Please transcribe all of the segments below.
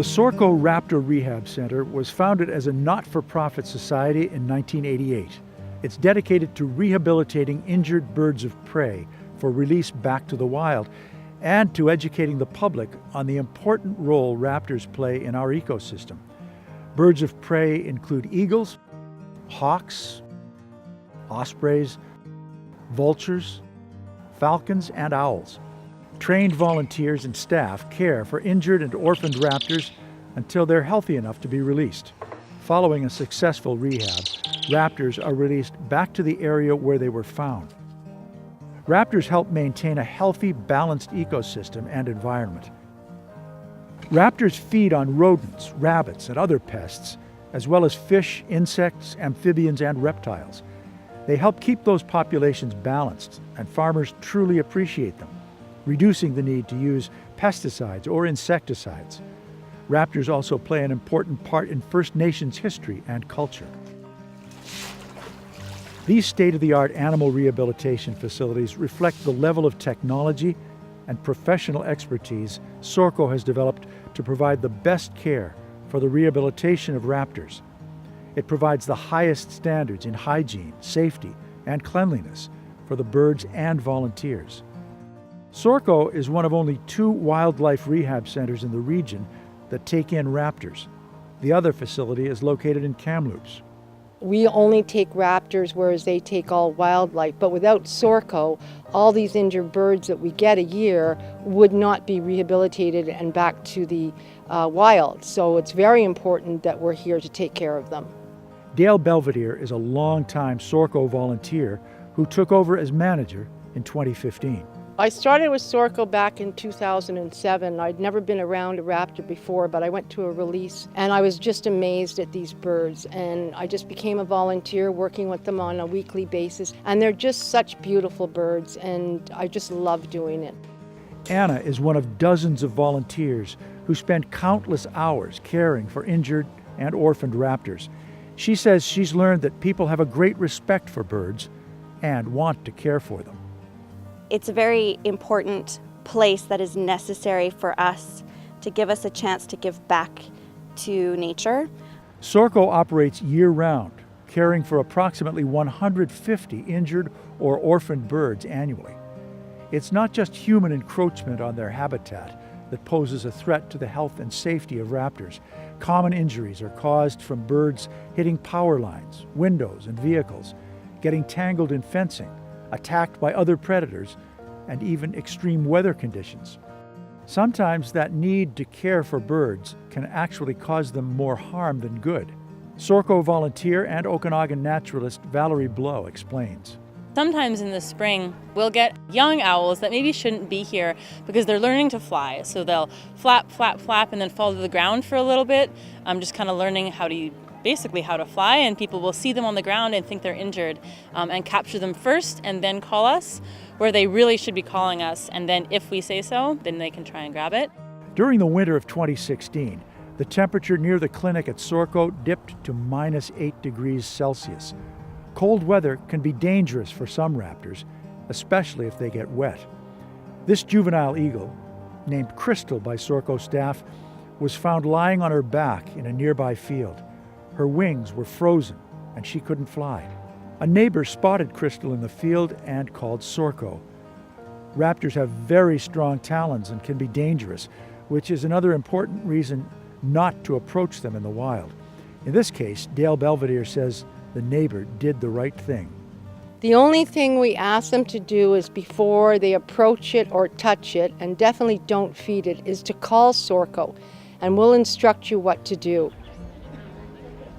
The SORCO Raptor Rehab Center was founded as a not-for-profit society in 1988. It's dedicated to rehabilitating injured birds of prey for release back to the wild and to educating the public on the important role raptors play in our ecosystem. Birds of prey include eagles, hawks, ospreys, vultures, falcons, and owls. Trained volunteers and staff care for injured and orphaned raptors until they're healthy enough to be released. Following a successful rehab, raptors are released back to the area where they were found. Raptors help maintain a healthy, balanced ecosystem and environment. Raptors feed on rodents, rabbits, and other pests, as well as fish, insects, amphibians, and reptiles. They help keep those populations balanced, and farmers truly appreciate them, reducing the need to use pesticides or insecticides. Raptors also play an important part in First Nations history and culture. These state-of-the-art animal rehabilitation facilities reflect the level of technology and professional expertise SORCO has developed to provide the best care for the rehabilitation of raptors. It provides the highest standards in hygiene, safety, and cleanliness for the birds and volunteers. SORCO is one of only 2 wildlife rehab centers in the region that take in raptors. The other facility is located in Kamloops. We only take raptors, whereas they take all wildlife. But without SORCO, all these injured birds that we get a year would not be rehabilitated and back to the wild. So it's very important that we're here to take care of them. Dale Belvedere is a longtime SORCO volunteer who took over as manager in 2015. I started with SORCO back in 2007. I'd never been around a raptor before, but I went to a release and I was just amazed at these birds. And I just became a volunteer working with them on a weekly basis. And they're just such beautiful birds, and I just love doing it. Anna is one of dozens of volunteers who spend countless hours caring for injured and orphaned raptors. She says she's learned that people have a great respect for birds and want to care for them. It's a very important place that is necessary for us to give us a chance to give back to nature. SORCO operates year-round, caring for approximately 150 injured or orphaned birds annually. It's not just human encroachment on their habitat that poses a threat to the health and safety of raptors. Common injuries are caused from birds hitting power lines, windows, and vehicles, getting tangled in fencing, attacked by other predators, and even extreme weather conditions. Sometimes that need to care for birds can actually cause them more harm than good. SORCO volunteer and Okanagan naturalist Valerie Blow explains. Sometimes in the spring, we'll get young owls that maybe shouldn't be here because they're learning to fly. So they'll flap, flap, flap, and then fall to the ground for a little bit. I'm just kind of learning how to fly, and people will see them on the ground and think they're injured and capture them first and then call us, where they really should be calling us. And then if we say so, then they can try and grab it. During the winter of 2016, the temperature near the clinic at SORCO dipped to -8 degrees Celsius. Cold weather can be dangerous for some raptors, especially if they get wet. This juvenile eagle, named Crystal by SORCO staff, was found lying on her back in a nearby field. Her wings were frozen and she couldn't fly. A neighbor spotted Crystal in the field and called SORCO. Raptors have very strong talons and can be dangerous, which is another important reason not to approach them in the wild. In this case, Dale Belvedere says the neighbor did the right thing. The only thing we ask them to do is before they approach it or touch it, and definitely don't feed it, is to call SORCO, and we'll instruct you what to do.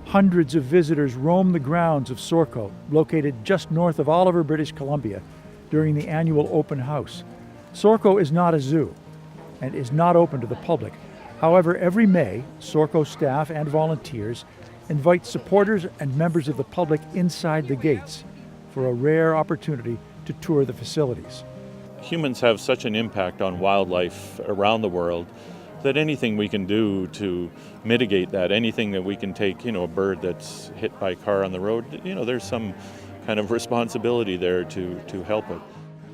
Hundreds of visitors roam the grounds of SORCO, located just north of Oliver, British Columbia, during the annual open house. SORCO is not a zoo and is not open to the public. However, every May, SORCO staff and volunteers invite supporters and members of the public inside the gates for a rare opportunity to tour the facilities. Humans have such an impact on wildlife around the world that anything we can do to mitigate that, anything that we can take, a bird that's hit by a car on the road, there's some kind of responsibility there to help it.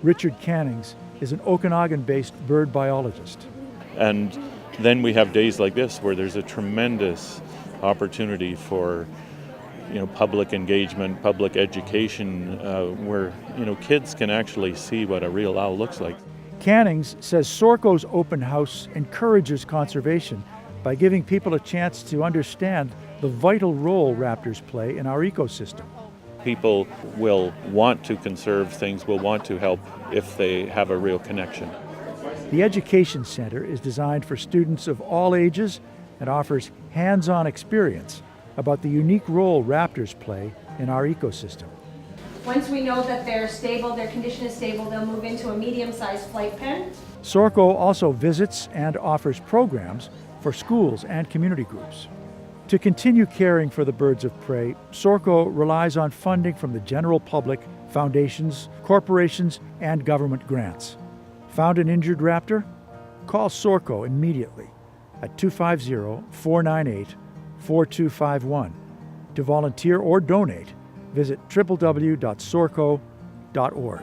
Richard Cannings is an Okanagan-based bird biologist. And then we have days like this where there's a tremendous opportunity for public engagement, public education, where kids can actually see what a real owl looks like. Cannings says SORCO's open house encourages conservation by giving people a chance to understand the vital role raptors play in our ecosystem. People will want to conserve things, will want to help if they have a real connection. The Education Center is designed for students of all ages and offers hands-on experience about the unique role raptors play in our ecosystem. Once we know that they're stable, their condition is stable, they'll move into a medium-sized flight pen. SORCO also visits and offers programs for schools and community groups. To continue caring for the birds of prey, SORCO relies on funding from the general public, foundations, corporations, and government grants. Found an injured raptor? Call SORCO immediately at 250-498-4251. To volunteer or donate, visit www.sorco.org.